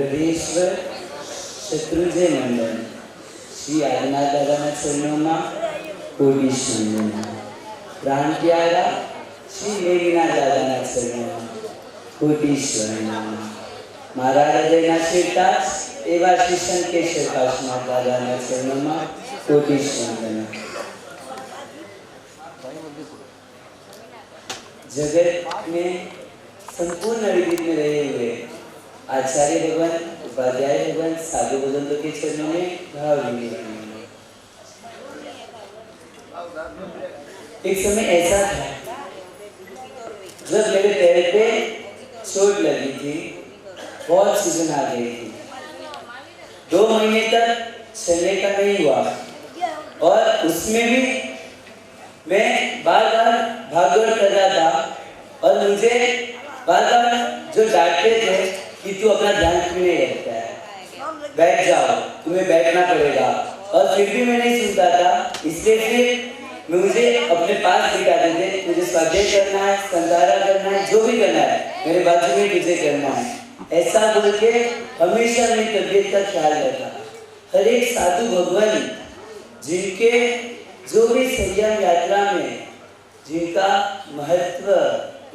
હૃદયેશ્વર શત્રુંજય મંડળ શ્રી આદિનાથ દાદાના ચરણોમાં કોટી વંદના. પ્રાણ પ્યારા શ્રી મેઘનાથ દાદાના ચરણોમાં કોટી વંદના. મારા હૃદયના શેતાજ એવા શ્રી શંકેશ્વર કાશનાથ દાદાના ચરણોમાં કોટી વંદના. जगत में संपूर्ण विधि में रहे हुए आचार्य भगवान, उपाध्याय भगवान, साधु भगवंतों के चरणों में भाव विनिमय. एक समय ऐसा था जब मेरे पैर पे चोट लगी थी, बहुत सूजन आ गई थी. 2 महीने तक चलने का नहीं हुआ और उसमें भी मैं बार-बार भागदौड़ कर रहा था और मुझे बार-बार जो डांटते थे कि तू अपना ध्यान क्यों नहीं रखता है, बैठ जाओ, तुम्हें बैठना पड़ेगा, और फिर भी मैं नहीं सुनता था. इसलिए फिर मुझे अपने पास दिखाते थे, मुझे स्वाध्याय करना है, संधारा करना है, जो भी करना है मेरे बाजू में तुझे करना है, ऐसा बोल के हमेशा मेरी तबीयत का ख्याल रखा. हर एक साधु भगवान जिनके जो भी संयम यात्रा में जिनका महत्व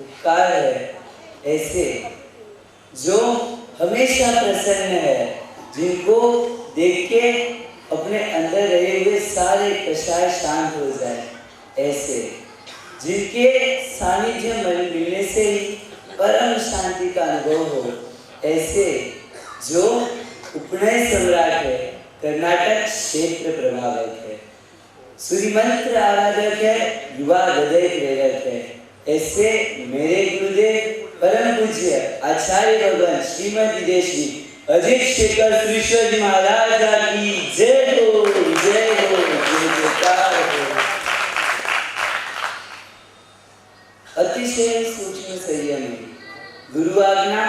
उपकार है, ऐसे जो हमेशा प्रसन्न है, जिनको देख के अपने अंदर रहे हुए सारे कषाय शांत हो जाए, ऐसे जिनके सानिध्य मिलने से ही परम शांति का अनुभव हो, ऐसे जो उपनय सम्राट है, कर्नाटक क्षेत्र प्रभावक है, सूर्य मंत्र आराधक है, युवा हृदय प्रेरक है, ऐसे मेरे गुरुदेव परम पूज्य आचार्य भगवान श्रीमद विदेशी अजित शेखर श्रीश्वर जी महाराज की जय हो, जय हो, जय जयकार हो. अतिशय सूक्ष्म संयम, गुरु आज्ञा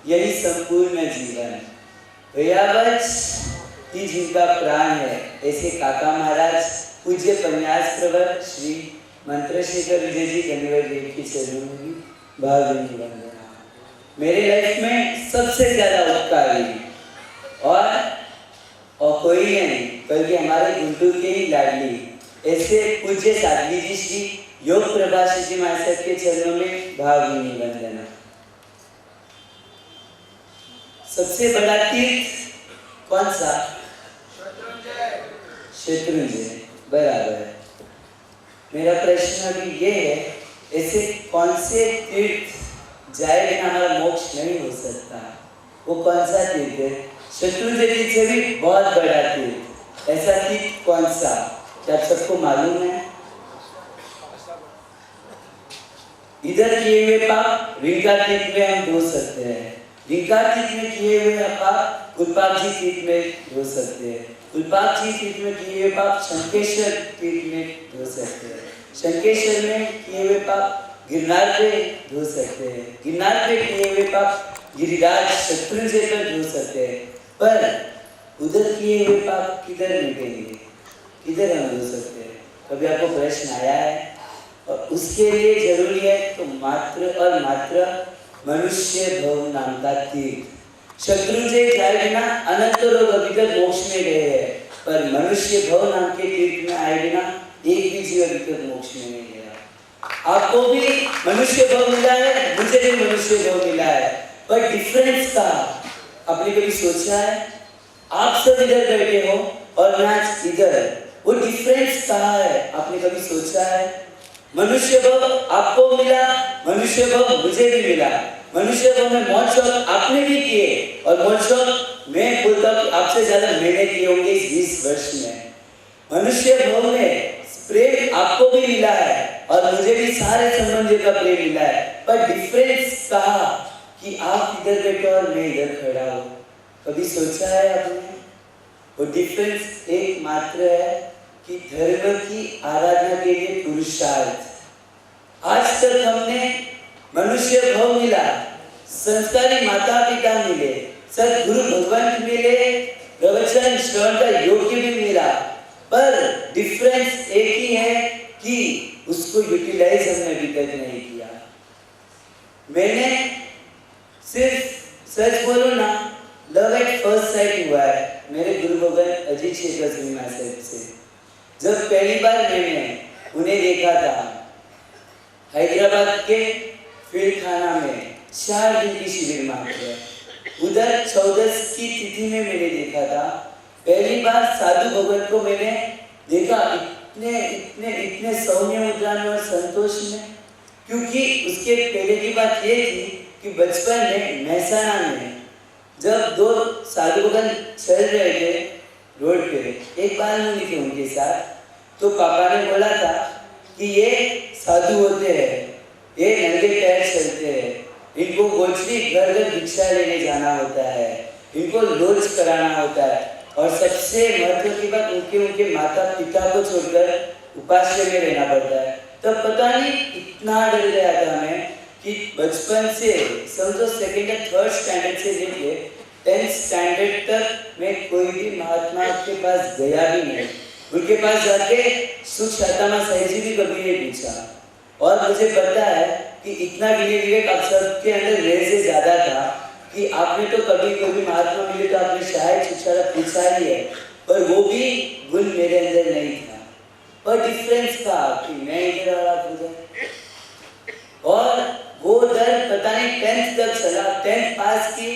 यही संपूर्ण जीवन. भैयावच ही जिनका प्राण है, ऐसे काका महाराज पूज्य पन्यास प्रवर श्री मंत्रशेखर विजय जी गणेवर देव की चरणों में भावभीनी वंदना. मेरे लाइफ में सबसे ज्यादा उपकारी और कोई नहीं बल्कि हमारे गुंटूर के ही लाडली ऐसे पूज्य साध्वी जी श्री योग प्रभाषी जी महाराज के चरणों में भावभीनी वंदना. सबसे बड़ा तीर्थ कौन सा? शत्रुंजय. बराबर है. मेरा प्रश्न अभी ये है, ऐसे कौन से तीर्थ जाए बिना हमारा मोक्ष नहीं हो सकता? वो कौन सा तीर्थ है? शत्रुंजय तीर्थ से भी बहुत बड़ा तीर्थ. ऐसा तीर्थ कौन सा, क्या आप सबको मालूम है? इधर किए हुए पाप रिंका तीर्थ में हम धो सकते हैं. रिंका तीर्थ में किए हुए पाप कुलपाक जी तीर्थ में धो सकते हैं. कुलपाक जी तीर्थ में किए हुए पाप शंकेश्वर तीर्थ में धो सकते हैं. शंकेश्वर में किए हुए पाप गिरनार पे धो सकते हैं. गिरनार पे किए हुए पाप गिरिराज शत्रुंजय पर धो सकते हैं. पर उधर किए हुए पाप किधर मिटेंगे, किधर हम धो सकते हैं? कभी आपको प्रश्न आया है? और उसके लिए जरूरी है तो मात्र और मात्र मनुष्य भव नाम का तीर्थ. शत्रुंजय जाए बिना अनंत लोग अभी तक मोक्ष में गए हैं, पर मनुष्य भव नाम के तीर्थ में आए बिना एक भी जीव अभी तक मोक्ष में नहीं गया. आपको भी मनुष्य भव मिला है, मुझे भी मनुष्य भव मिला है, पर डिफरेंस का आपने कभी सोचा है? आप सब इधर बैठे हो और मैं इधर, वो डिफरेंस कहाँ है? आपने कभी सोचा है? मनुष्य भव आपको मिला, मनुष्य भव मुझे भी मिला. मनुष्य भव में महोत्सव आपने भी किए और महोत्सव मैं बोलता हूँ आपसे ज्यादा मैंने किए होंगे इस 20 वर्ष में. मनुष्य भव में प्रेम आपको भी मिला है और मुझे भी सारे संबंधियों का प्रेम मिला है, पर डिफरेंस कहा कि आप इधर बैठे और मैं इधर खड़ा हूँ. कभी सोचा है आपने? वो डिफरेंस एक मात्र है कि धर्म की आराधना के लिए पुरुषार्थ. आज तक हमने मनुष्य भव मिला, संस्कारी माता पिता मिले, सदगुरु भगवान मिले, प्रवचन श्रवण का योग्य भी मिला, पर डिफरेंस एक ही है कि उसको यूटिलाइज हमने अभी तक नहीं किया. मैंने सिर्फ सच बोलो ना लव एट फर्स्ट साइट हुआ है मेरे गुरु भगवान अजीत शेखर श्री साहब से। जब पहली बार मैंने उन्हें देखा था हैदराबाद के फील्ड खाना में 4 दिन की शिविर मात्र, उधर 14 की तिथि में मैंने देखा था। पहली बार साधु भगत को मैंने देखा इतने इतने इतने सौम्य मुद्रा में और संतोष में, क्योंकि उसके पहले की बात ये थी कि बचपन में महसाना में जब 2 साधु भगत चल रहे थे रोड पे, एक बार मुनि थे उनके साथ, तो पापा ने बोला था कि ये साधु होते हैं, ये नंगे पैर चलते हैं, इनको गोचरी घर घर भिक्षा लेने जाना होता है, इनको लोच कराना होता है, और सबसे महत्व की बात उनके माता पिता को छोड़कर उपास्य में रहना पड़ता है। तब पता नहीं इतना डर गया था मैं कि बचपन से समझो 2nd या 3rd स्टैंडर्ड से लेके 10th स्टैंडर्ड तक मैं कोई भी महात्मा के पास गया भी नहीं। उनके पास जाके सुख शांतमा साहिब जी भी कभी नहीं पूछा, और मुझे पता है कि इतना विनय विवेक आप सबके अंदर मेरे से ज्यादा था कि आपने तो कभी कोई भी महात्मा मिले तो आपने शायद शिक्षा पूछा ही है, पर वो भी गुण मेरे अंदर नहीं था। पर डिफरेंस था कि मैं इधर आ रहा था, और वो डर पता नहीं 10th तक चला। 10th पास की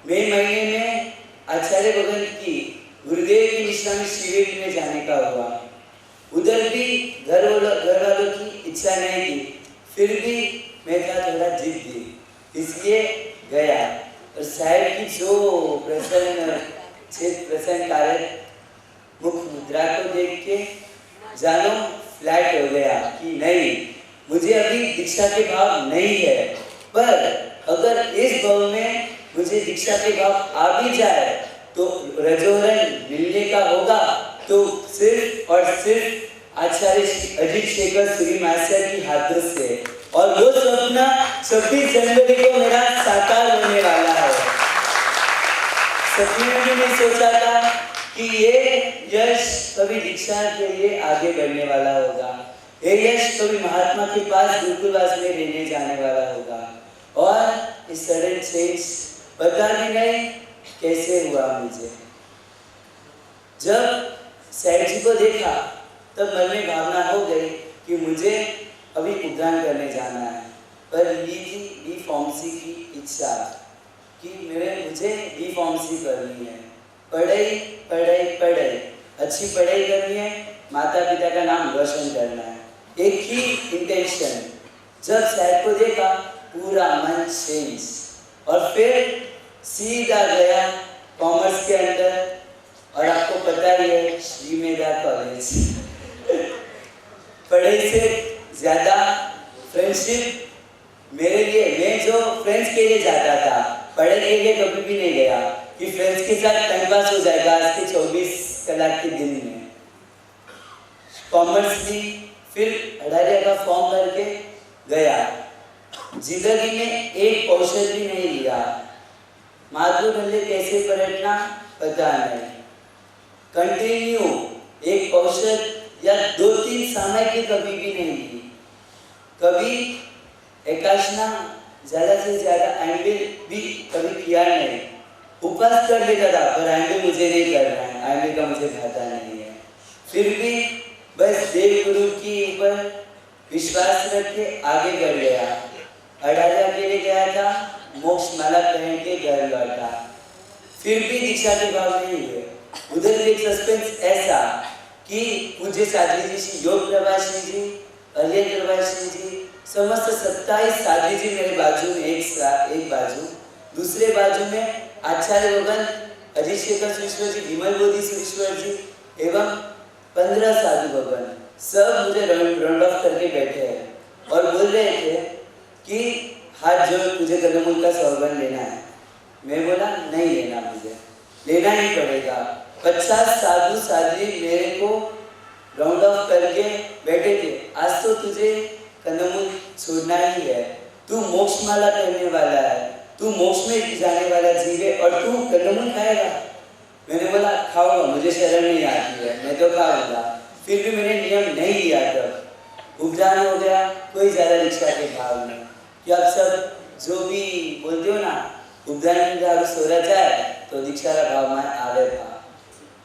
मई महीने में आचार्य भगत की गुरुदेव की निशानी शिविर में जाने का हुआ। उधर भी घर वालों की इच्छा नहीं थी, फिर भी मैं था थोड़ा जिद दी, इसलिए गया। और साहब की जो प्रसन्न कार्य मुख मुद्रा को देख के जानो फ्लैट हो गया कि नहीं, मुझे अभी दीक्षा के भाव नहीं है, पर अगर इस भाव में मुझे दीक्षा के भाव आ भी जाए तो रजोरन मिलने का होगा तो सिर्फ और सिर्फ आचार्य अजीत शेखर सूरी मास्टर की हाथों से, और वो सपना 26 जनवरी को मेरा साकार होने वाला है। सपने में भी नहीं सोचा था कि ये यश कभी दीक्षा के लिए आगे बढ़ने वाला होगा, ये यश कभी महात्मा के पास गुरुकुलवास में रहने जाने वाला होगा। और इस सडन चेंज पता भी नहीं कैसे हुआ मुझे। जब सैड जी को देखा तब मन में भावना हो गई कि मुझे अभी उद्यान करने जाना है, पर बी फार्मेसी की इच्छा कि मुझे बी फार्मेसी करनी है, पढ़ाई पढ़ाई पढ़ाई, अच्छी पढ़ाई करनी है, माता पिता का नाम रोशन करना है, एक ही इंटेंशन। जब सैड को देखा पूरा मन चेंज, और फिर सीधा गया कॉमर्स के अंदर, और आपको पता ही है श्री मेधा कॉलेज। पढ़ाई से ज्यादा फ्रेंडशिप मेरे लिए, मैं जो फ्रेंड्स के लिए जाता था पढ़ाई के लिए कभी भी नहीं गया कि फ्रेंड्स के साथ टाइम पास हो जाएगा आज के 24 कलाक के दिन में। कॉमर्स ली, फिर अडारिया का फॉर्म भर के गया। जिंदगी में एक कौशल भी नहीं लिया, मातृबल्ले कैसे पलटना पता नहीं, कंटिन्यू एक कौशल या 2-3 सामग्री कभी भी नहीं ली, कभी एकाशना ज्यादा से ज्यादा एंगल भी कभी किया नहीं। उपवास कर लेता था पर एंगल मुझे नहीं करना है, एंगल का मुझे भाता नहीं है, फिर भी बस देव गुरु की ऊपर विश्वास रख के आगे बढ़ गया। अडारिया के लिए गया था, मोक्ष माला पहन के घर लौटा, फिर भी दीक्षा के भाव नहीं हुए। उधर एक सस्पेंस ऐसा कि पूज्य साध्वी जी श्री योग प्रभाषणी जी, अलियन प्रभाषणी जी, समस्त 27 साध्वी जी मेरे बाजू में, एक बाजू, दूसरे बाजू में आचार्य भगवान अजीत शेखर सुरेश्वर जी, विमल बोधि सुरेश्वर जी एवं 15 साधु भगवान सब मुझे राउंड ऑफ करके बैठे हैं और बोल रहे थे कि हाथ जोड़ तुझे कदमूल का सौगंध लेना है। मैं बोला नहीं लेना, मुझे लेना ही पड़ेगा। 50 साधु साध्वी मेरे को राउंड ऑफ करके बैठे थे, आज तो तुझे कदमूल छोड़ना ही है, तू मोक्ष माला करने वाला है, तू मोक्ष में जाने वाला जीव है और तू कदमूल खाएगा। मैंने बोला खाऊंगा, मुझे शर्म नहीं आती है, मैं तो खाऊंगा। फिर भी मैंने नियम नहीं लिया, तब उपदान हो गया, कोई ज्यादा दीक्षा के भाव नहीं कि आप सब जो भी बोलते हो ना, उपदान में दारू सोरा जाए तो दीक्षा का भाव में आवे था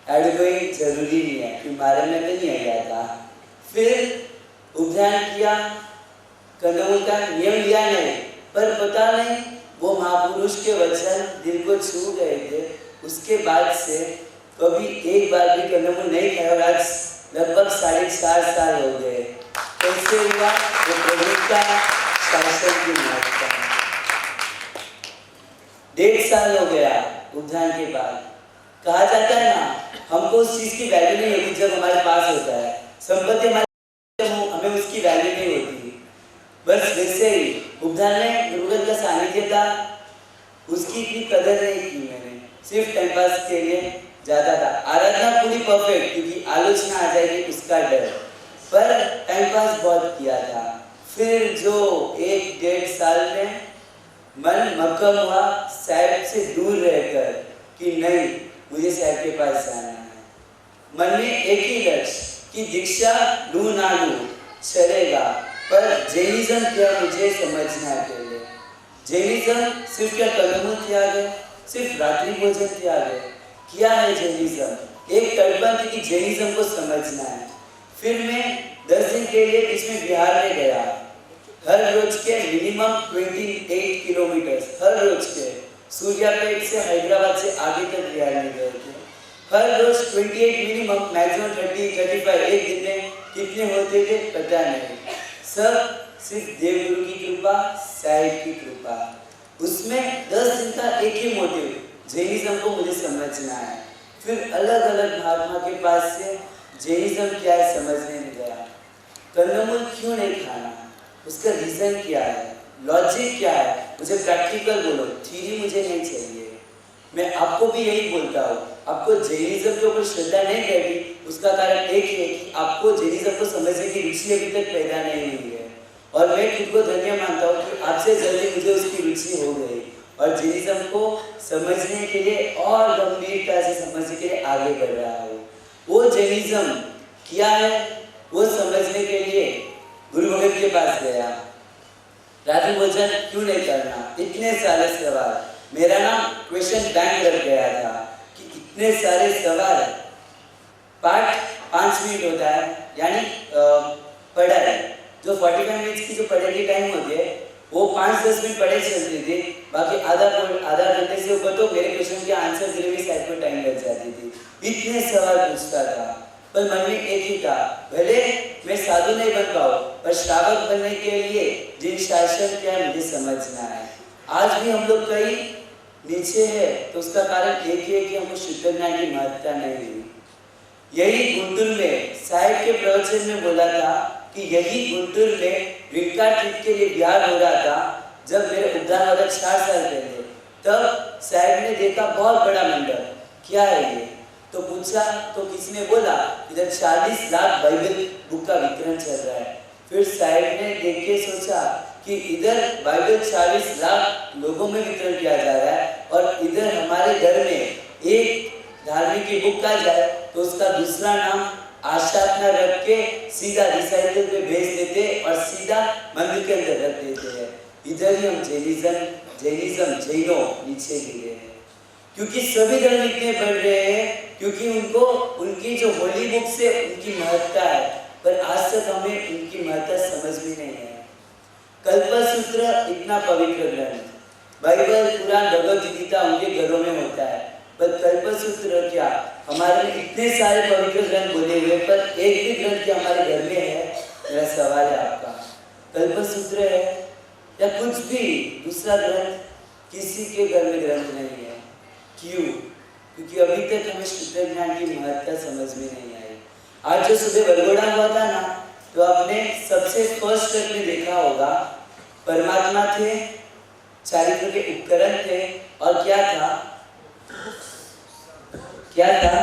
ऐड कोई जरूरी नहीं है कि मारे में तो नहीं आ गया था। फिर उपध्यान किया, कंदमूल का नियम लिया नहीं, पर पता नहीं वो महापुरुष के वचन दिल को छू गए थे। उसके बाद से कभी एक बार भी कंदमूल नहीं खाया और आज लगभग 4.5 साल हो गए। कैसे हुआ? वो प्रभु का शासन की महत्ता। 1.5 साल हो गया उपध्यान के बाद। कहा जाता है ना, हमको उस चीज की वैल्यू नहीं होती जब हमारे पास होता है। संपत्ति हमारे हमें उसकी वैल्यू नहीं होती। बस वैसे ही उपध्यान में गुरुगत का सानिध्य था, उसकी इतनी कदर नहीं की मैंने, सिर्फ टाइम पास के लिए जाता था। आराधना पूरी परफेक्ट, क्योंकि आलोचना आ जाएगी उसका डर, पर टाइम पास बहुत किया था। फिर जो 1-1.5 साल में मन मक्कम हुआ साहब से दूर रहकर कि नहीं, मुझे साहब के पास जाना है। मन में एक ही लक्ष्य कि दीक्षा लूं ना लूं चलेगा, पर जैनिज्म क्या मुझे समझना है। पहले जैनिज्म सिर्फ क्या कंदमूल त्याग है, सिर्फ रात्रि भोजन त्याग है? क्या है जैनिज्म? एक तड़पन थी कि जैनिज्म को समझना है। फिर मैं 10 दिन के लिए इसमें बिहार में गया। हर रोज के मिनिमम 28 किलोमीटर, हर रोज के सूर्यापेट से हैदराबाद से आगे तक बिहार में गए थे। हर रोज 28 मिनिमम, मैक्सिमम 30-35। एक दिन में कितने होते थे पता नहीं। सब सिर्फ देवगुरु की कृपा, साहिब की कृपा। उसमें 10 दिन का एक ही मोटिव, जैनिज्म को मुझे समझना है। फिर अलग अलग महात्मा के पास से जैनिज्म क्या है समझने में गया। कंदमूल क्यों नहीं खाना, उसका रीजन क्या है, लॉजिक क्या है, मुझे प्रैक्टिकल बोलो, थ्योरी मुझे नहीं चाहिए। मैं आपको भी यही बोलता हूँ, आपको जैनिज्म के ऊपर श्रद्धा नहीं बैठी, उसका कारण एक ही है कि आपको जैनिज्म को समझने की रुचि अभी तक पैदा नहीं हुई है। और मैं खुद को धन्य मानता हूँ कि आपसे जल्दी मुझे उसकी रुचि हो गई और जैनिज्म को समझने के लिए और गंभीरता से समझने के लिए आगे बढ़ रहा हूँ। वो जैनिज्म क्या है वो समझने के लिए गुरु भगत के पास गया। रात्रि भोजन क्यों नहीं करना, इतने सारे सवाल। मेरा नाम क्वेश्चन बैंक रख गया था कि इतने सारे सवाल। पाठ 5 मिनट होता है, यानी पढ़ाई जो 45 मिनट्स की जो पढ़ाई की टाइम होती है वो 5-10 मिनट पढ़ाई चलती थी, बाकी आधा घंटे से ऊपर तो मेरे क्वेश्चन के आंसर के लिए भी साइड पर टाइम लग जाती थी। इतने सवाल पूछता था, पर मन में एक ही था, भले मैं साधु नहीं बन पाऊँ पर श्रावक बनने के लिए जिन शासन क्या मुझे समझना है। आज भी हम लोग कई नीचे है तो उसका कारण एक ही है कि हमको शुद्ध ज्ञान की महत्ता नहीं हुई। यही गुंटूर में साहिब के प्रवचन में बोला था कि यही गुंटूर में विक्का ट्रिप के लिए बिहार हो रहा था। जब मेरे उद्धार वाला 4 साल पहले, तब साहिब ने देखा बहुत बड़ा मंडल, क्या है ये, तो पूछा तो किसी ने बोला इधर 40 लाख बाइबल बुक का वितरण चल रहा है। फिर साहिब ने देख के सोचा कि इधर बाइबल 40 लाख लोगों में वितरण किया जा रहा है और इधर हमारे घर में एक धार्मिक की बुक आ जाए तो उसका दूसरा नाम आशापना रख के सीधा रिसाइकल पे भेज देते और सीधा मंदिर के अंदर रख देते हैं। इधर ही हम जैनो नीचे गिरे हैं, क्योंकि सभी धर्म इतने बढ़ रहे हैं क्योंकि उनको उनकी जो होली बुक से उनकी महत्ता है, पर आज तक हमें उनकी महत्ता समझ में नहीं है। कल्पसूत्र इतना पवित्र ग्रंथ, बाइबल, कुरान, भगवद गीता उनके घरों में होता है, पर कल्पसूत्र क्या, हमारे में इतने सारे पवित्र ग्रंथ बोले हुए पर एक भी ग्रंथ क्या हमारे घर में है? मेरा सवाल है आपका, कल्पसूत्र है या कुछ भी दूसरा ग्रंथ? किसी के घर में ग्रंथ नहीं है। क्यों? क्योंकि अभी तक हमें शुद्ध ज्ञान की महत्ता समझ में नहीं आई। आज जो सुबह वरघोड़ा हुआ था ना, तो आपने सबसे फर्स्ट स्टेप में देखा होगा परमात्मा थे, चारित्र के उपकरण थे और क्या था? क्या था?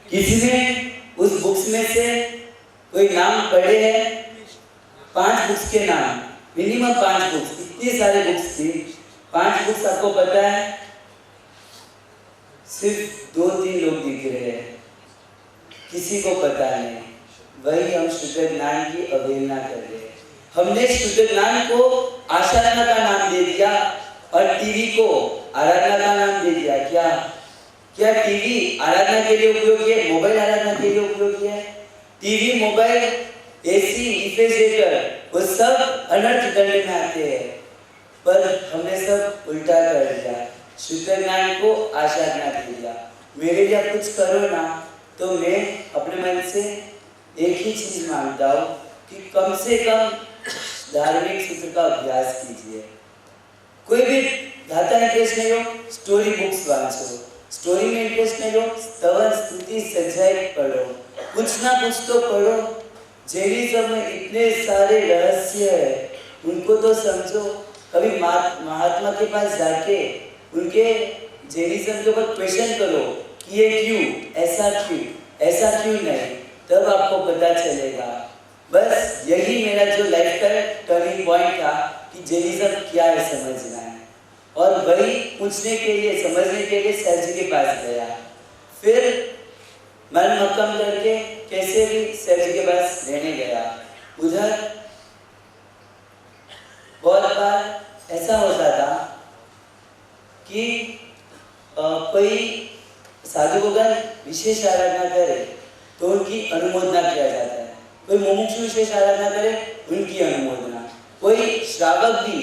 किसी ने उस बुक्स में से कोई नाम पढ़े हैं? 5 बुक्स के नाम, मिनिमम 5 बुक्स, इतनी सारी बुक्स थी। 5 बुक्स आपको पता है सिर्फ 2-3 लोग दिख रहे हैं, किसी को पता नहीं। वही हम शुद्ध ज्ञान की अवहेलना कर रहे हैं। हमने शुद्ध ज्ञान को आशाधना का नाम दे दिया और टीवी को आराधना का नाम दे दिया। क्या क्या टीवी आराधना के लिए उपयोगी है? मोबाइल आराधना के लिए उपयोगी है? टीवी, मोबाइल, एसी, रेफ्रिजरेटर वो सब अनर्थ दंड में आते हैं, पर हमने सब उल्टा कर दिया। शुद्ध ज्ञान को आशाधना दे दिया। मेरे लिए आप कुछ करो ना, तो मैं अपने मन से एक ही चीज मांगता हूँ कि कम से कम धार्मिक सूत्र का अभ्यास कीजिए। कोई भी धाता इंटरेस्ट नहीं हो, स्टोरी बुक्स वांचो। स्टोरी में इंटरेस्ट नहीं हो, स्तवन, स्तुति, सच्चाई पढ़ो। कुछ ना कुछ तो पढ़ो। जैनिज्म में इतने सारे रहस्य है, उनको तो समझो। कभी महात्मा के पास जाके उनके जैनिज्म के ऊपर क्वेश्चन करो कि ये क्यों, ऐसा क्यों नहीं, तब आपको पता चलेगा। बस यही मेरा जो लाइफ का टर्निंग पॉइंट था कि जैनिज्म क्या है समझना है, और वही पूछने के लिए, समझने के लिए सर जी के पास गया। फिर मन मक्कम करके कैसे भी सर जी के पास रहने गया। उधर बहुत बार ऐसा होता था कि कोई साधु भगवान विशेष आराधना करे तो उनकी अनुमोदना किया जाता है। कोई मुमुक्षु विशेष आराधना करे, उनकी अनुमोदना। कोई श्रावक भी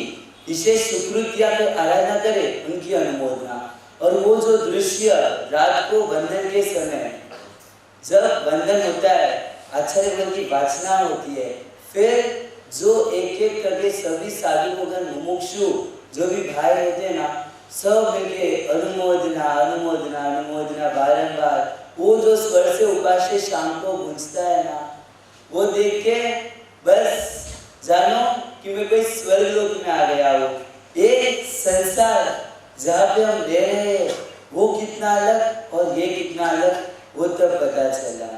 विशेष सुकृत या फिर आराधना करे, उनकी अनुमोदना। और वो जो दृश्य रात को बंधन के समय, जब बंधन होता है, आचार्य बल की वाचना होती है, फिर जो एक एक करके सभी साधु भगवान मुमुक्षु जो भी भाई होते हैं ना, सब मिलके अनुमोदना अनुमोदना अनुमोदना बारंबार। वो जो स्वर से उपास्य शाम को गूंजता है ना, वो देख के बस जानो कि मैं कोई स्वर्ग लोक में आ गया हूँ। एक संसार जहाँ पे हम रह रहे हैं वो कितना अलग और ये कितना अलग, वो तब पता चला।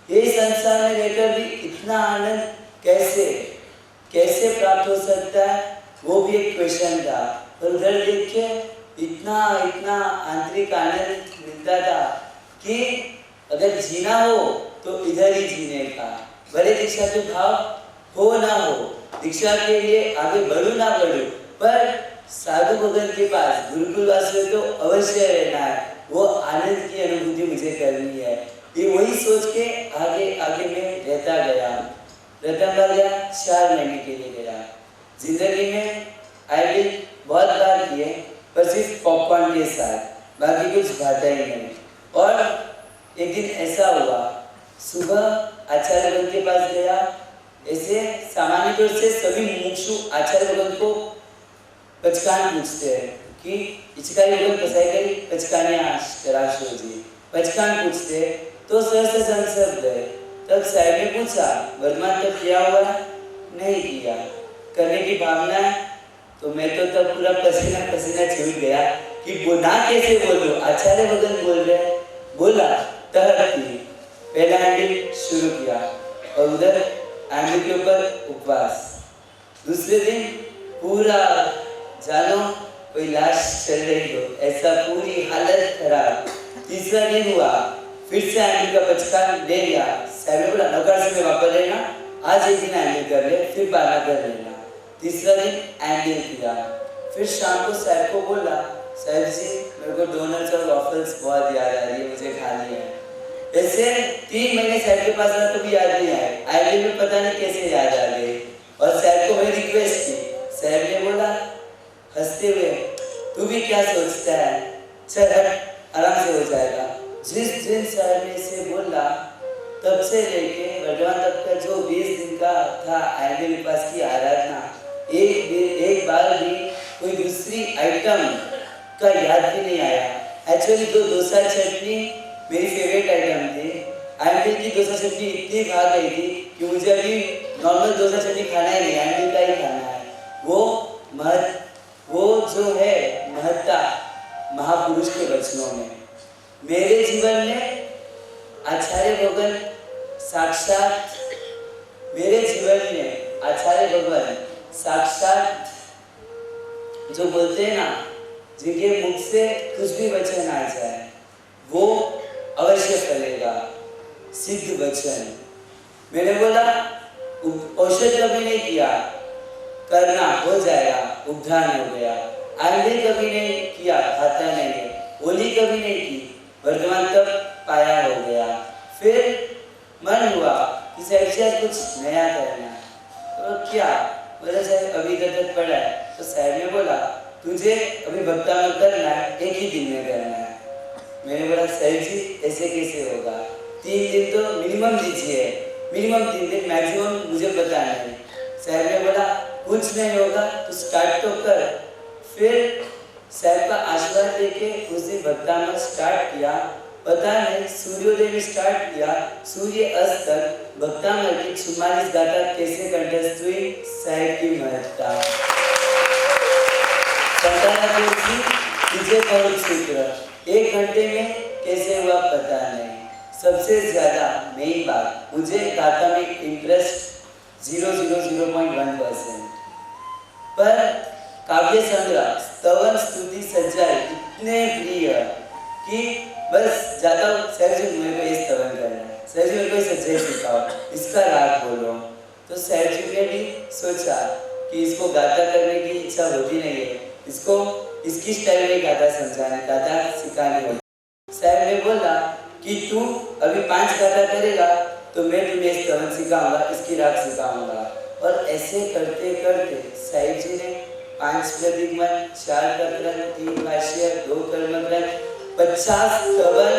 ये संसार में रहकर भी इतना आनंद कैसे प्राप्त हो सकता है, वो भी एक क्वेश्चन था। और उधर देख के इतना आंतरिक आनंद मिलता था कि अगर जीना हो तो इधर ही जीने का। भले दीक्षा के भाव हो ना हो, दीक्षा के लिए आगे बढ़ू ना बढ़ू, पर साधु भगत के पास गुरुकुलवास में तो अवश्य रहना है। वो आनंद की अनुभूति मुझे करनी है। ये वही सोच के आगे मैं रहता गया। प्रथम बार गया, 4 महीने के लिए गया। जिंदगी में आइडियल बहुत बार किए, पर सिर्फ पॉपकॉर्न के साथ, बाकी कुछ भाता ही नहीं। और एक दिन ऐसा हुआ, सुबह आचार्य भगत के पास गया। ऐसे सामान्य तौर से सभी मुमुक्षु आचार्य भगत को पचकान पूछते हैं कि इचकारी भगत पसाई करी पचकानिया राशो जी, पचकान पूछते तो सहसा संशब्द है। तब साहब ने पूछा, वर्तमान तक किया हुआ नहीं किया, करने की भावना है? तो मैं तो तब पूरा पसीना छूट गया कि ना कैसे बोलूं। आचार्य भगत बोल रहे, बोला तहती। पहला एंगल शुरू किया और उधर एंगल के ऊपर उपवास। दूसरे दिन पूरा जानो कोई लाश चल रही हो, ऐसा पूरी हालत खराब। तीसरा दिन हुआ, फिर से एंगल का पचकान ले लिया। साहब ने बोला नौकर से वापस लेना, आज एक दिन एंगल कर ले, फिर 12 कर लेना। तीसरा दिन एंगल किया। फिर शाम को साहब को बोला, साहब जी मेरे को डोनट्स और वॉफल्स बहुत याद आ रही है, मुझे खानी है। ऐसे 3 महीने साहब के पास रहा तो भी याद नहीं आए। आईडी में पता नहीं कैसे याद आ गई। और साहब को मैंने रिक्वेस्ट की, साहब ने बोला हंसते हुए, तू भी क्या सोचता है, चल हट, आराम से हो जाएगा। जिस दिन साहब ने इसे बोला, तब से लेके वर्तमान तक का जो 20 दिन का था आईडी विपास की आराधना, एक बार भी कोई दूसरी आइटम का याद भी नहीं आया। एक्चुअली तो डोसा चटनी मेरी फेवरेट आइटम थी। आइडियल की डोसा चटनी इतनी भाग गई थी कि मुझे अभी नॉर्मल डोसा चटनी खाना ही नहीं, आइडियल का ही खाना है। वो जो है महत्ता महापुरुष के वचनों में। मेरे जीवन में आचार्य भगवान साक्षात, मेरे जीवन में आचार्य भगवान साक्षात जो बोलते हैं ना, जिनके मुख से कुछ भी वचन आ जाए वो अवश्य फलेगा, सिद्ध वचन। मैंने बोला औषध कभी नहीं किया, करना हो जाएगा, उद्धार हो गया। आंधे कभी नहीं किया, खाता नहीं है, होली कभी नहीं की, वर्तमान तक पाया हो गया। फिर मन हुआ कि साहब कुछ नया करना। तो क्या बोला, साहब अभी तक पड़ा है। तो साहब ने बोला तुझे अभी भक्तान करना है, एक ही दिन में करना है। मैंने बोला साहब जी ऐसे कैसे होगा, 3 दिन तो मिनिमम दीजिए, मिनिमम 3 दिन, मैक्सिमम मुझे पता नहीं। साहब ने बोला कुछ नहीं होगा, तो स्टार्ट तो कर। फिर साहब का आशीर्वाद लेके उस दिन भक्तान स्टार्ट किया। पता नहीं सूर्योदय में स्टार्ट किया, सूर्य अस्त तक भक्तामल की 44 गाथा कैसे कंठस्थ हुई, साहब की महत्ता। सूत्र 1 घंटे में कैसे हुआ पता नहीं। सबसे ज्यादा मेन बात, मुझे गाथा में इंटरेस्ट 0.1%, पर काव्य संग्रह, स्तवन, स्तुति, सज्जाई इतने प्रिय कि बस जाता हूँ, सर जी मेरे को ये स्तवन करना है, सर जी मेरे को सज्जाई सिखाओ, इसका राग बोलो। तो सर जी ने भी सोचा कि इसको गाथा करने की इच्छा होती नहीं है, इसको इसकी स्टाइल में गाथा समझाने, गाथा सिखाने होगी। सर ने बोला कि तू अभी 5 गाथा करेगा तो मैं तुम्हें स्तवन सिखाऊंगा, इसकी राग सिखाऊंगा। और ऐसे करते करते साहिब जी ने 5 प्रतिगमन, 4 प्रकरण, 3 भाष्य, 2 कर्मग्रंथ, 50 स्तवन,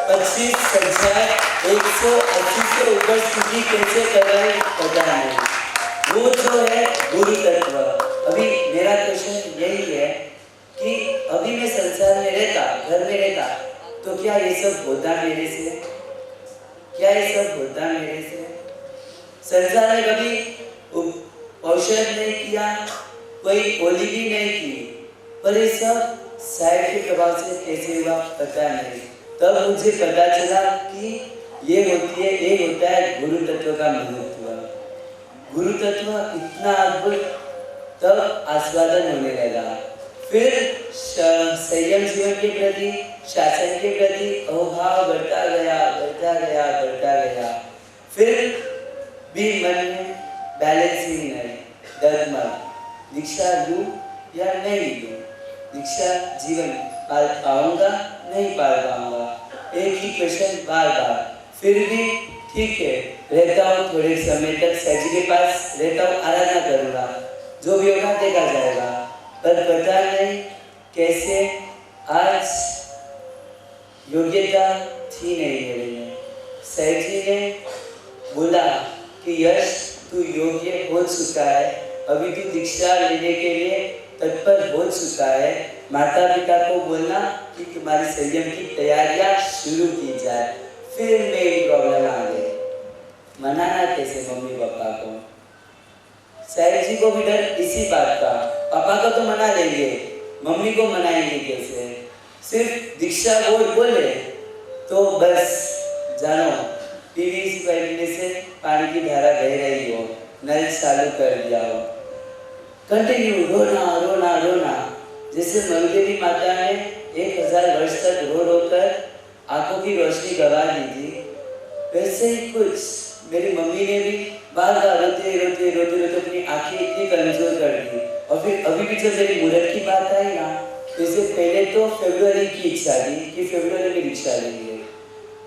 25 सज्जाई, 180 से ऊपर स्तुति कैसे कराई पता नहीं। वो जो है गुरु तत्व। अभी मेरा क्वेश्चन यही है कि अभी मैं संसार में रहता, घर में रहता, तो क्या ये सब होता मेरे से? क्या ये सब होता मेरे से? संसार में कभी औषध नहीं किया, कोई ओली भी नहीं की, पर ये सब साहिब के प्रभाव से कैसे हुआ पता नहीं। तब मुझे पता चला कि ये होती है, ये होता है गुरु तत्व का महत्व। गुरु तत्व इतना अद्भुत, तब आस्वादन होने लगा। फिर संयम जीवन के प्रति, शासन के प्रति अहोभाव बढ़ता गया, बढ़ता गया, बढ़ता गया। फिर भी मन में बैलेंसिंग नहीं, डगमग, दीक्षा लूं या नहीं लूं, दीक्षा जीवन पाल पाऊंगा नहीं पाल पाऊंगा, एक ही क्वेश्चन बार बार। फिर भी ठीक है, रहता हूँ थोड़े समय तक सच के पास रहता हूँ, आराधना करूँगा, जो भी होगा देखा जाएगा। पर पता नहीं कैसे आज योग्यता थी नहीं मेरे में। सैफ जी ने बोला कि यश तू योग्य हो चुका है, अभी तू दीक्षा लेने के लिए तत्पर हो चुका है। माता पिता को बोलना कि तुम्हारी संयम की तैयारियां शुरू की जाए। फिर मेरी प्रॉब्लम आ गई, मनाना कैसे मम्मी पापा को? साहिब जी को भी डर इसी बात का, पापा को तो मना लेंगे, मम्मी को मनाएंगे कैसे? सिर्फ दीक्षा बोले तो बस जानो पीवीसी पाइप में से पानी की धारा बह रही हो, नल चालू कर दिया हो, कंटिन्यू रोना रोना रोना। जैसे मंगेरी माता ने 1000 वर्ष तक रो रो कर आंखों की रोशनी गवा दी थी, वैसे ही कुछ मेरी मम्मी ने भी बार बार रोते रोते रोते रोते अपनी आंखें इतनी कमजोर कर दी। और फिर अभी भी जब मेरी मुहूर्त की बात आई ना, तो इससे पहले तो फरवरी की इच्छा थी कि फरवरी में दीक्षा लेंगे।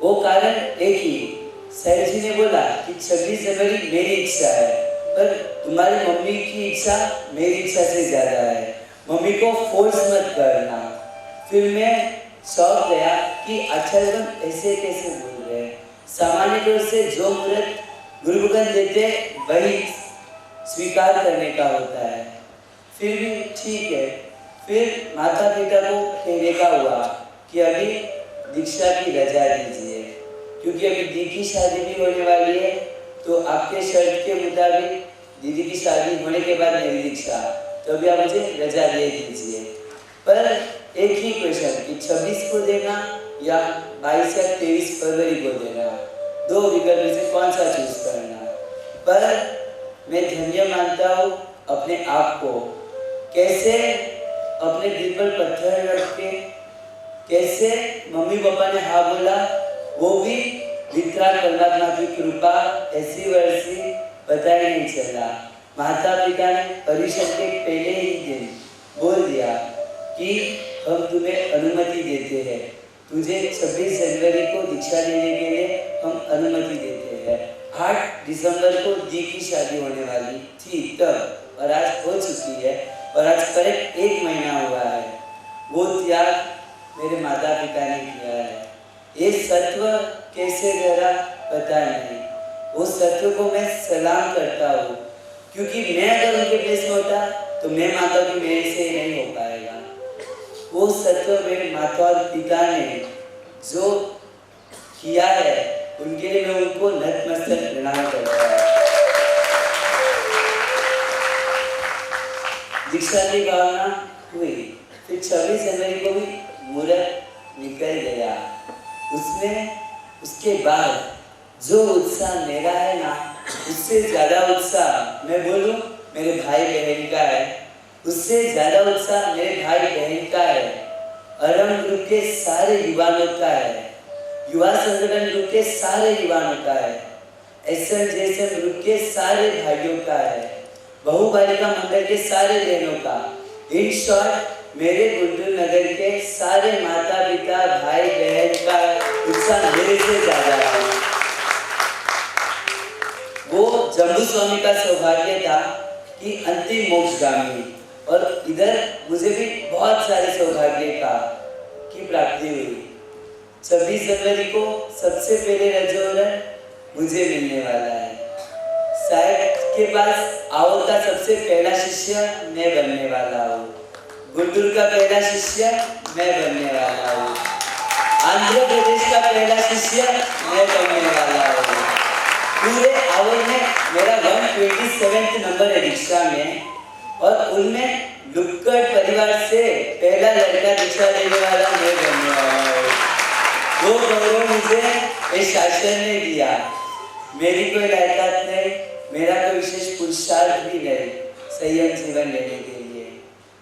वो कारण एक ही, सैफ जी ने बोला कि 26 जनवरी मेरी इच्छा है, पर तुम्हारी मम्मी की इच्छा मेरी इच्छा से ज्यादा है, मम्मी को फोर्स मत करना। फिर मैं शौक गया कि आचार्यगण ऐसे कैसे बोल रहे हैं। सामान्य तौर से जो मुहूर्त गुरुगण देते वही स्वीकार करने का होता है। फिर भी ठीक है, फिर माता पिता को कहने का हुआ कि अभी दीक्षा की रजा दीजिए, क्योंकि अभी दी की शादी भी होने वाली है, तो आपके शर्त के मुताबिक दीदी की शादी होने के बाद मेरी दीक्षा, तो अभी आप मुझे रजा दे दीजिए। पर एक ही क्वेश्चन कि 26 को देना या 22 या 23 फरवरी को देना, 2 विकल्प में से कौन सा चूज करना। पर मैं धन्य मानता हूँ अपने आप को, कैसे अपने दिल पर पत्थर रख के, कैसे मम्मी पापा ने हाँ बोला, वो भी विकराल परमात्मा की कृपा ऐसी वैसी पता ही नहीं चला। माता पिता ने परिषद के पहले ही दिन बोल दिया कि हम तुम्हें अनुमति देते हैं, तुझे 26 जनवरी को दीक्षा लेने के लिए हम अनुमति देते हैं। 8 दिसंबर को दी की शादी होने वाली थी तब, और आज हो चुकी है, और आज करेक्ट 1 महीना हुआ है। वो त्याग मेरे माता पिता ने किया है। ये सत्व कैसे करा पता नहीं, वो सत्व को मैं सलाम करता हूँ, क्योंकि मैं अगर उनके प्लेस में होता तो मैं माता की मेरे से नहीं हो पाएगा। वो सत्व मेरे माता और पिता ने जो किया है, उनके लिए मैं उनको नतमस्तक प्रणाम करता हूँ। दीक्षा की भावना हुई, फिर 26 जनवरी को भी मुहूर्त निकल गया। उसमें उसके बाद जो उत्साह मेरा है ना, उससे ज़्यादा उत्साह मैं बोलूँ मेरे भाई बहन का है, उससे ज़्यादा उत्साह मेरे भाई बहन का है, अरम ग्रुप के सारे युवाओं का है, युवा संगठन ग्रुप के सारे युवाओं का है, SN ग्रुप के सारे भाइयों का है, बहु बालिका मंडल के सारे बहनों का, इन शॉर्ट मेरे गुंटूर नगर के सारे माता पिता भाई बहन का उत्साह मेरे से ज़्यादा है। वो जम्बू स्वामी का सौभाग्य था कि अंतिम मोक्षगामी, और इधर मुझे भी बहुत सारे सौभाग्य की प्राप्ति हुई। 26 जनवरी को सबसे पहले रजोवरण मुझे मिलने वाला है। साहेब के पास आओ का सबसे पहला शिष्य मैं बनने वाला हूँ। गुंटूर का पहला शिष्य मैं बनने वाला हूँ। आंध्र प्रदेश का पहला शिष्य मैं बनने वाला हूँ। पूरे आवर में मेरा 127 नंबर है दीक्षा में, और उनमें लुक्कड़ परिवार से पहला लड़का दीक्षा लेने वाला मैं बनने वाला हूँ। वो गौरव मुझे इस शासन ने दिया। मेरी कोई लायकात नहीं, मेरा कोई विशेष पुरुषार्थ भी नहीं संयम जीवन लेने के लिए।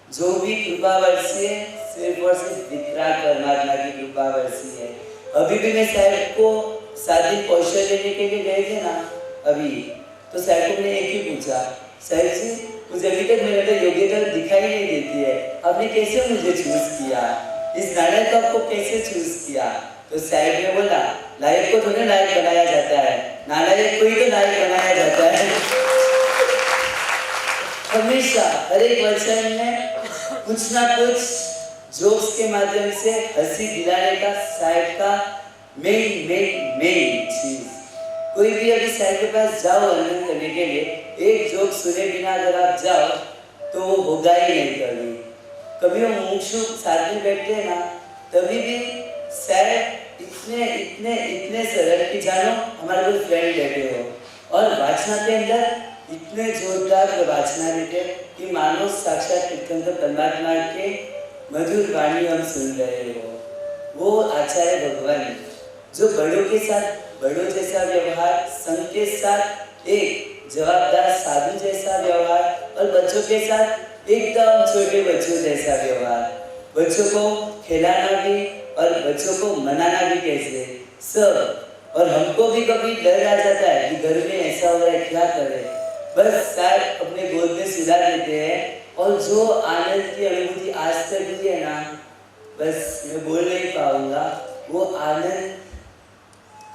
जो भी कृपा वर्षी है, सिर्फ और सिर्फ वितराग परमात्मा की कृपा वर्षी है। अभी भी मैं साहब को शादी कौशल लेने के लिए गए थे ना अभी, तो साहब को मैंने एक ही पूछा, साहब जी मुझे अभी तक मेरे अंदर योग्यता दिखाई नहीं देती है, आपने कैसे मुझे चूज किया, इस नाटक को आपको कैसे चूज किया? तो साहब ने बोला, लायक को थोड़े लायक बनाया जाता है, नालायक को ही तो लायक बनाया जाता है। हमेशा हर एक वचन में कुछ ना कुछ जोक्स के माध्यम से हंसी दिलाने का साहब का मेन चीज। कोई भी अभी साहब के पास जाओ आनंद करने के लिए, एक जोक सुने बिना अगर आप जाओ तो वो होगा ही नहीं कभी। कभी वो मुमुक्षु साथ में बैठते हैं ना, तभी भी साहब इतने सरल कि जानो हमारे कोई फ्रेंड बैठे हो, और वाचना के अंदर इतने जोरदार वाचना देते कि मानो साक्षात तीर्थंकर परमात्मा के मधुर वाणी हम सुन रहे हो। वो आचार्य भगवान जो बड़ों के साथ बड़ों जैसा व्यवहार, संत के साथ एक जवाबदार साधु जैसा व्यवहार, और बच्चों के साथ एकदम छोटे बच्चों जैसा व्यवहार, बच्चों को खिलाना भी और बच्चों को मनाना भी कैसे सब। और हमको भी कभी डर आ जाता है कि घर में ऐसा हो रहा है, क्या करें, बस साहब अपने गोद में सुला देते हैं, और जो आनंद की अनुभूति आज तक हुई है ना, बस मैं बोल नहीं पाऊंगा। वो आनंद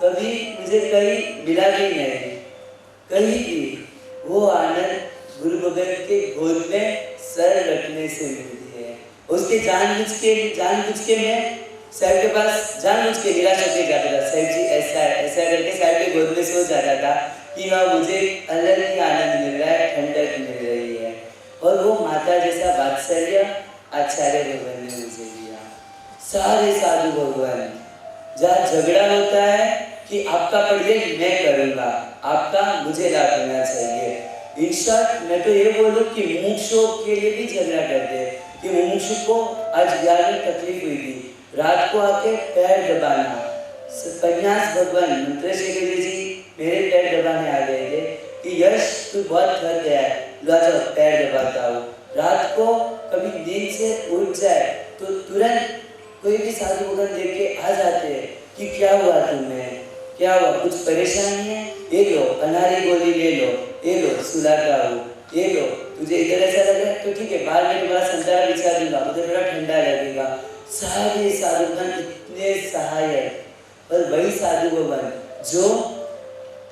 कभी मुझे कहीं मिला भी नहीं, कहीं भी। वो आनंद गुरु भगत के गोद में सर रखने से मिलती है। उसके जानबूझ के मैं साहब के पास जानबूझ के निराश होकर जाता था, साहब जी ऐसा करके साहब के गोद में सो जाता था कि वहाँ मुझे अलग ही आनंद मिल रहा है, ठंडक मिल रही है। और वो माता जैसा वात्सल्य आचार्य भगवान ने मुझे दिया। सारे साधु भगवान, जहाँ झगड़ा होता है कि आपका पढ़िए मैं करूँगा, आपका मुझे लाभ देना चाहिए। इन शॉर्ट मैं तो ये बोलूँ कि मुमुक्षु के लिए भी झगड़ा करते हैं कि मुमुक्षु को आज बिहार में तकलीफ हुई थी, रात को आके पैर दबाना। संन्यास भगवान मंत्रेश्वर जी मेरे पैर दबाने आ गए थे कि यश तू बहुत थक गया है, ला जाओ पैर दबाता हूँ। रात को कभी नींद से उठ जाए तो तुरंत कोई भी साधु भगवान देख के आ जाते हैं कि क्या हुआ तुम्हें, क्या हुआ, कुछ परेशानी है, ये लो अनारी गोली ले लो, ये लो सुलाता हूँ, ये लो तुझे इधर ऐसा लग रहा है तो ठीक है, बाहर में तुम्हारा संतारा बिछा दूंगा, उधर थोड़ा ठंडा लगेगा। सारे साधुगण इतने सहायक, और वही साधु भगवान जो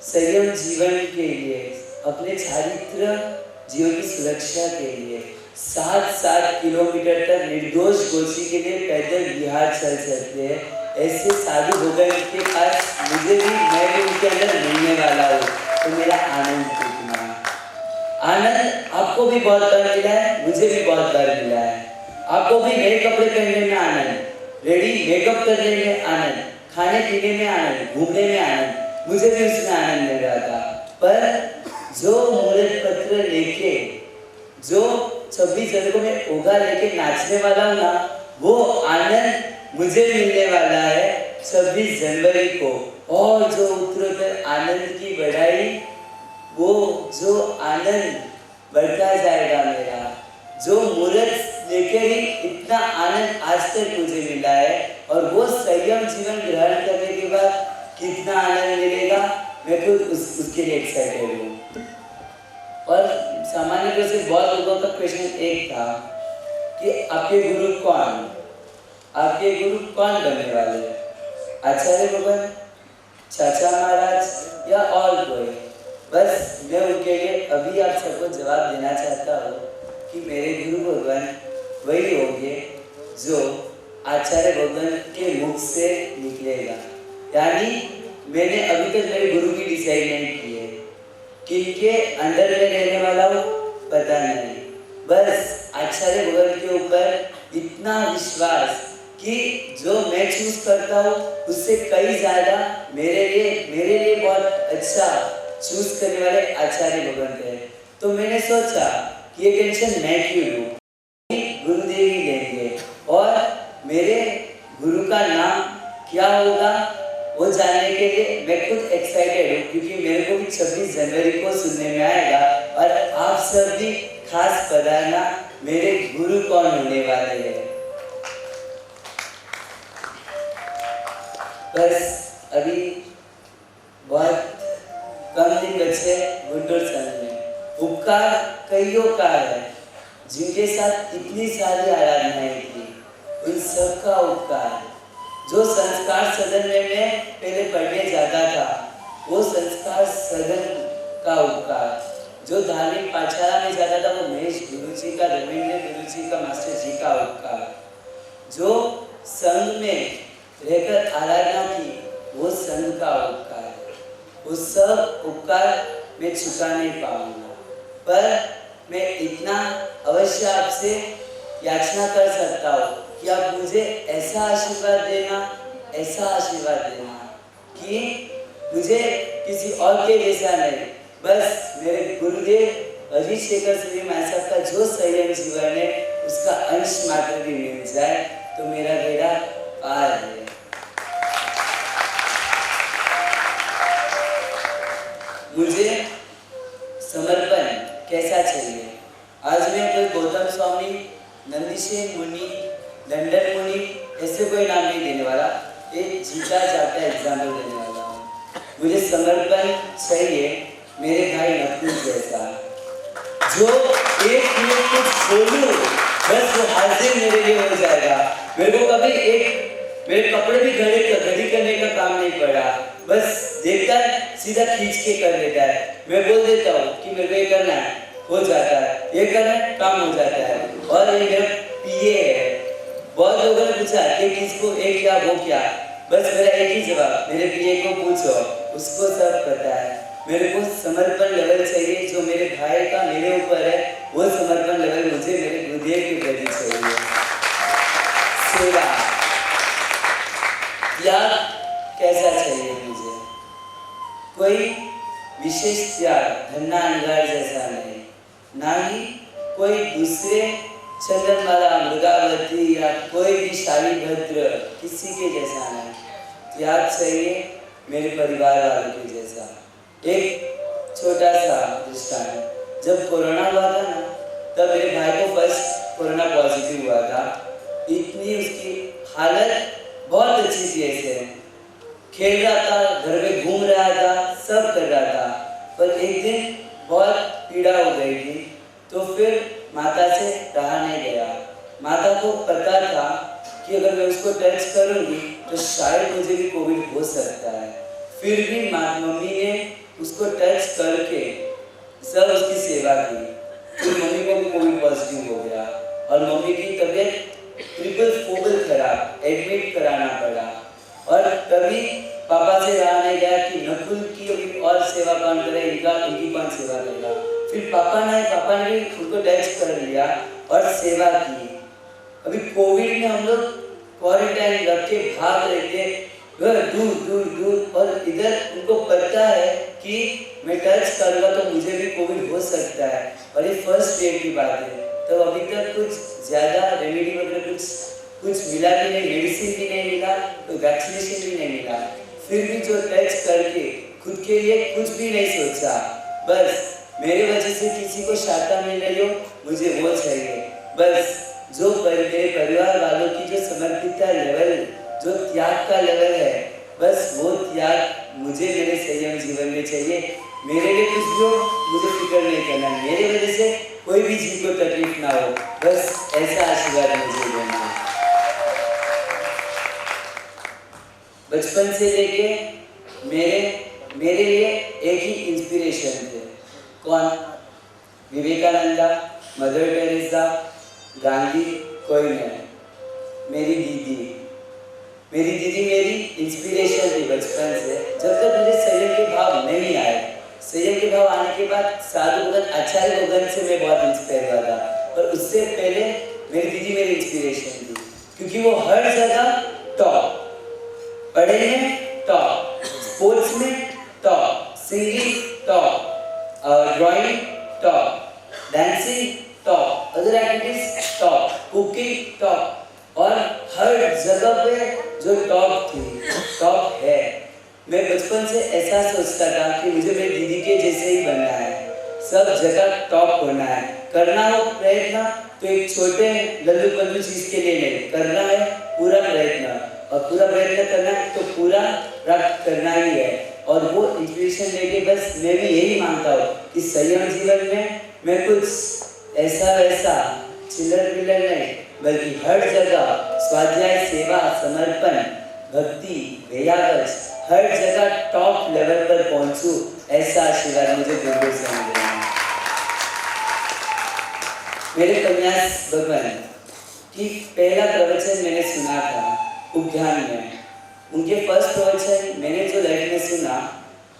संयम जीवन के लिए, अपने चारित्र जीवन की सुरक्षा के लिए 7-7 किलोमीटर तक निर्दोष गोची के लिए पैदल बिहार चल सकते हैं। ऐसे साधु भगवान के पास मुझे भी, मैं भी उनके अंदर मिलने वाला हूँ, तो मेरा आनंद कितना। आनंद आपको भी बहुत बार मिला है, मुझे भी बहुत बार मिला है। आपको भी नए कपड़े पहनने में आनंद, रेडी मेकअप करने में आनंद, खाने पीने में आनंद, घूमने में आनंद, मुझे भी उसमें आनंद मिल रहा था। पर जो मुहूर्त पत्र लेके, जो 26 जनवरी को मैं ओघा लेके नाचने वाला हूँ ना, वो आनंद मुझे मिलने वाला है 26 जनवरी को। और जो उत्तरोत्तर आनंद की बढ़ाई, वो जो आनंद बढ़ता जाएगा मेरा, जो मुहूर्त लेकर ही इतना आनंद आज तक मुझे मिला है, और वो संयम जीवन ग्रहण करने के बाद कितना आनंद मिलेगा, मैं खुद उसके लिए एक्साइटेड हूँ। और सामान्य रूप से बहुत लोगों का क्वेश्चन एक था कि आपके गुरु कौन, आपके गुरु कौन बनने वाले हैं, आचार्य भगवान, चाचा महाराज या और कोई। बस मैं उनके लिए अभी आप सबको जवाब देना चाहता हूँ कि मेरे गुरु भगवान वही होंगे जो आचार्य भगवान के मुख से निकलेगा। यानी मैंने अभी तक मेरे गुरु की डिसाइड नहीं की है, किनके अंडर में रहने वाला हूँ पता नहीं। बस आचार्य भगवान के ऊपर इतना विश्वास कि जो मैं चूज करता हूँ उससे कई ज्यादा मेरे लिए बहुत अच्छा चूज करने वाले आचार्य भगवान थे। तो मैंने सोचा कि ये टेंशन मैं क्यों लूँ, गुरुदेव ही लेंगे। और मेरे गुरु का नाम क्या होगा वो जानने के लिए मैं खुद एक्साइटेड हूँ, क्योंकि मेरे को भी 26 जनवरी को सुनने में आएगा। और आप सब भी खास पधारना, मेरे गुरु कौन होने वाले हैं। बस अभी बहुत कम दिन बचे गुंटूर सन में। उपकार कईयों का है, जिनके साथ इतनी सारी आराधनाएं थी, उन सबका उपकार। जो संस्कार सदन में मैं पहले पढ़ने जाता था, वो संस्कार सदन का उपकार। जो धार्मिक पाठशाला में जाता था, वो महेश गुरुजी का, रविंद्र गुरुजी का, मास्टर जी का उपकार। जो संघ में रहकर आराधना की, वो संघ का उपकार। वो सब उपकार मैं चुका नहीं पाऊंगा, पर मैं इतना अवश्य आपसे याचना कर सकता हूँ कि आप मुझे ऐसा आशीर्वाद देना, ऐसा आशीर्वाद देना कि मुझे किसी और के जैसा नहीं, बस मेरे गुरुदेव अजीत शेखर श्री महाराज साहब का जो संयम जीवन है उसका अंश मात्र भी मिल जाए तो मेरा बेड़ा पार है। मुझे समर्पण कैसा चाहिए? आज मैं कोई गौतम स्वामी, नंदीशेन मुनि, लंडन मुनि ऐसे कोई नाम नहीं देने वाला, एक जीता जाता एग्जाम्पल देने वाला हूँ। मुझे समर्पण चाहिए मेरे भाई नकुल जैसा, जो एक मिनट कुछ बोलूं बस वो हाजिर मेरे लिए हो जाएगा। मेरे को कभी मेरे कपड़े भी घड़ी करने का काम नहीं पड़ा, बस देखता है सीधा खींच के कर लेता है। मैं बोल देता हूँ कि मेरे को ये करना है, हो जाता है, ये करना है, काम हो जाता है। और ये मेरा पीए है। बहुत लोगों ने पूछा कि किसको एक क्या वो क्या, बस मेरा एक ही जवाब, मेरे पीए को पूछो, उसको सब पता है। मेरे को समर्पण लेवल चाहिए जो मेरे भाई का मेरे ऊपर है, वो समर्पण लेवल मुझे मेरे गुरुदेव के प्रति चाहिए। सेवा त्याग कैसा चाहिए मुझे? कोई विशेष त्याग धन्ना अंगार जैसा नहीं, ना ही कोई दूसरे चंद्रमाला, मृगावती या कोई भी शालीभद्र किसी के जैसा नहीं। त्याग चाहिए मेरे परिवार वालों के जैसा। एक छोटा सा दृष्टांत, जब कोरोना हुआ था ना, तब मेरे भाई को फर्स्ट कोरोना पॉजिटिव हुआ था। इतनी उसकी हालत बहुत अच्छी थी, ऐसे खेल रहा था, घर में घूम रहा था, सब कर रहा था। पर एक दिन बहुत पीड़ा हो गई थी, तो फिर माता से रहा नहीं गया। माता को पता था कि अगर मैं उसको टच करूंगी तो शायद मुझे भी कोविड हो सकता है। फिर भी मम्मी ने उसको टच करके सब उसकी सेवा की। फिर मम्मी को भी कोविड पॉजिटिव हो गया और मम्मी की तबीयत ट्रिपल फोबल खराब, एडमिट कराना पड़ा। और तभी पापा से रहा नहीं गया कि नकुल की और सेवा कौन करे, इनकी कौन सेवा करेगा। फिर पापा ने भी उनको टच कर लिया और सेवा की। अभी कोविड में हम लोग क्वारंटाइन रख के भाग रहे थे दूर दूर दूर, और इधर उनको पता है कि मैं टच करूँगा तो मुझे भी कोविड हो सकता है। और ये फर्स्ट वेव की बात है, तो अभी तक कुछ ज़्यादा रेमेडी वगैरह कुछ मिला भी नहीं, मेडिसिन भी नहीं मिला, तो वैक्सीनेशन भी नहीं मिला। फिर भी जो टच करके खुद के लिए कुछ भी नहीं सोचा, बस मेरे वजह से किसी को शांता मिल रही हो मुझे वो चाहिए। बस जो मेरे परिवार वालों की जो समर्पितता लेवल, जो त्याग का लेवल है, बस वो त्याग मुझे मेरे संयम जीवन में चाहिए। मेरे लिए कुछ भी हो मुझे फिक्र नहीं करना, मेरे वजह से कोई भी जीव को तकलीफ ना हो, बस ऐसा आशीर्वाद मुझे देना। बचपन से लेके मेरे लिए एक ही इंस्पिरेशन थे। कौन? विवेकानंदा, मदर टेरेसा, गांधी, कोई नहीं। मेरी दीदी मेरी इंस्पिरेशन थी बचपन से। जब तक मुझे संयम के भाव नहीं आए, संयम के भाव आने के बाद साधु भगत, आचार्य भगत से मैं बहुत इंस्पायर हुआ था। और उससे पहले मेरी दीदी मेरी इंस्पिरेशन थी, क्योंकि वो हर जगह टॉप, पढ़ाई में टॉप, स्पोर्ट्स में top, singing top, drawing top, dancing top, other activities top, cooking top, और हर जगह पे जो टॉप थी, टॉप है। मैं बचपन से ऐसा सोचता था कि मुझे मेरी दीदी के जैसे ही बनना है, सब जगह टॉप होना है। करना हो प्रयत्न तो एक छोटे लल्लू पल्लू चीज के लिए नहीं, करना है पूरा प्रयत्न, और पूरा प्रयत्न करना है तो पूरा प्राप्त करना ही है। और वो इंस्पिरेशन लेके बस मैं भी यही मानता हूँ कि संयम जीवन में मैं कुछ ऐसा वैसा चिल्लर पिल्लर नहीं, बल्कि हर जगह स्वाध्याय, सेवा, समर्पण, भक्ति, व्यायाम, हर जगह टॉप लेवल पर पहुंचूं, ऐसा आशीर्वाद मुझे बिल्कुल समझ रहा है। मेरे कन्यास भगवान की पहला प्रवचन मैंने सुना था उद्यान में। उनके फर्स्ट प्रवचन मैंने जो लाइफ में सुना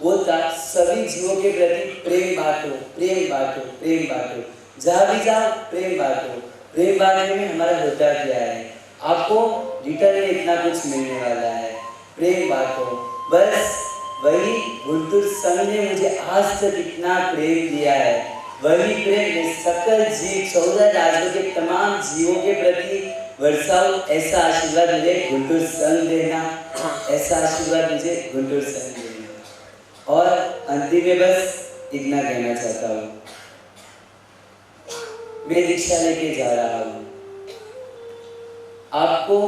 वो था, सभी जीवों के प्रति प्रेम बांटो, प्रेम बांटो, प्रेम बांटो, जहाँ भी जाओ प्रेम बांटो। प्रेम बांटने में हमारा होता क्या है? आपको रिटर्न में इतना कुछ मिलने वाला है, प्रेम बांटो। बस वही गुंटूर संघ ने मुझे आज तक इतना प्रेम दिया है, वही प्रेम मैं सकल जीव 14 राज्यों के तमाम जीवों के प्रति वर्षाओं। ऐसा आशीर्वाद मुझे गुंटूर संघ देना, ऐसा आशीर्वाद मुझे गुंटूर संघ देना। और अंतिम में बस इतना कहना चाहता हूँ, मैं दीक्षा लेके जा रहा हूँ। आपको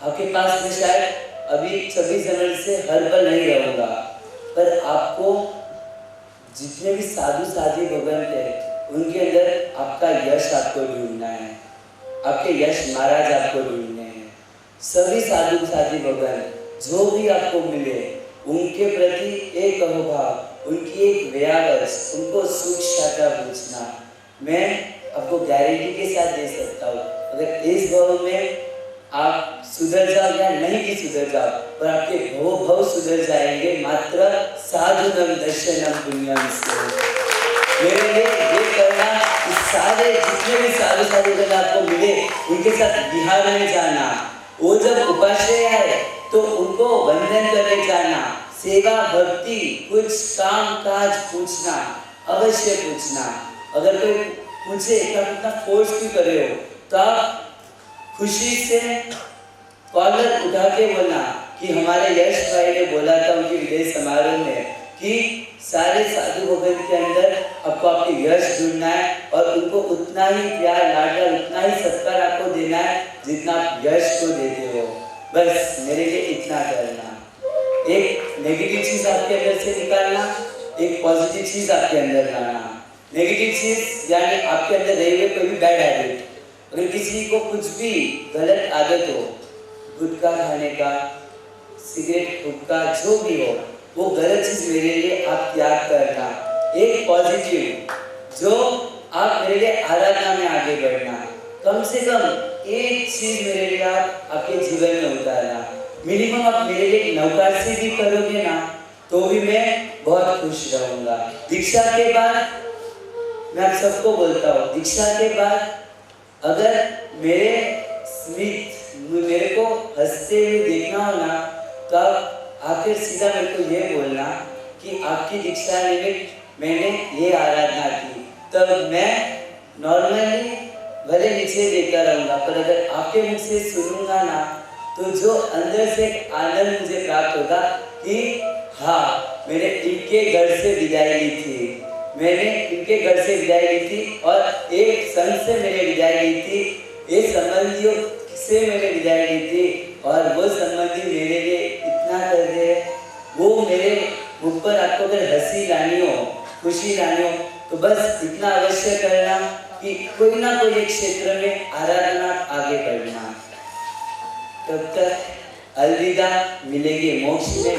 आपके पास में शायद अभी 26 जनवरी से हर पल नहीं रहूँगा, पर आपको जितने भी साधु साधी भगवान थे उनके अंदर आपका यश आपको ढूंढना है, आपके यश महाराज आपको ढूंढने हैं। सभी साधु साधी भगवान जो भी आपको मिले उनके प्रति एक अनुभव, उनकी एक व्यावस, उनको सुख शांता पूछना। मैं आपको गारंटी के साथ दे सकता हूँ, अगर इस भाव में आप सुधर जाओ या नहीं भी सुधर जाओ, पर आपके भव भव सुधर जाएंगे मात्र साधुनम दर्शनम पुण्यम से। मेरे लिए ये करना कि सारे जितने भी साधु साधु आपको मिले उनके साथ बिहार में जाना, वो जब उपाश्रय आए तो उनको वंदन करने जाना, सेवा भक्ति कुछ काम काज पूछना, अवश्य पूछना। अगर कोई पूछे कितना फोर्स क्यों कर रहे हो, तो आप खुशी से कॉलर उठा के बोला कि हमारे यश भाई ने बोला था उनके विजय समारोह में कि सारे साधु भगत के अंदर आपको आपके यश ढूंढना है और उनको उतना ही प्यार लाडला, उतना ही सत्कार आपको देना है जितना आप यश को देते हो। बस मेरे लिए इतना करना, एक नेगेटिव चीज आपके अंदर से निकालना, एक पॉजिटिव चीज आपके अंदर लाना। नेगेटिव चीज यानी आपके अंदर रही हुई कोई भी बैड हैबिट, अगर किसी को कुछ भी गलत आदत हो, गुटखा खाने का, सिगरेट, हुक्का, जो भी हो, वो गलत चीज मेरे लिए आप त्याग करना। एक पॉजिटिव जो आप मेरे लिए आराधना में आगे बढ़ना, कम से कम एक चीज मेरे लिए आप आपके जीवन में उतारना। मिनिमम आप मेरे लिए नौकरी भी करोगे ना तो भी मैं बहुत खुश रहूंगा। दीक्षा के बाद मैं आप सबको बोलता हूँ, दीक्षा के बाद अगर मेरे स्मित मेरे को हंसते हुए देखना हो ना, तो आप आखिर सीधा मेरे को ये बोलना कि आपकी दीक्षा में मैंने ये आराधना की, तब मैं नॉर्मली भले नीचे देखता रहूँगा, पर अगर आपके मुख से सुनूंगा ना तो जो अंदर से आनंद मुझे प्राप्त होगा कि हाँ, मैंने इनके घर से विदाई ली थी, मैंने इनके घर से विदाई ली थी और एक संत से मैंने विदाई ली थी, एक संबंधियों से मैंने विदाई ली थी और वो संबंधी मेरे लिए इतना कर रहे हैं। वो मेरे मुख पर आपको अगर हंसी लानी हो, खुशी लानी हो, तो बस इतना अवश्य करना कि कोई ना कोई एक क्षेत्र में आराधना आगे बढ़ना। तब तक अलविदा, मिलेंगे मोक्ष में।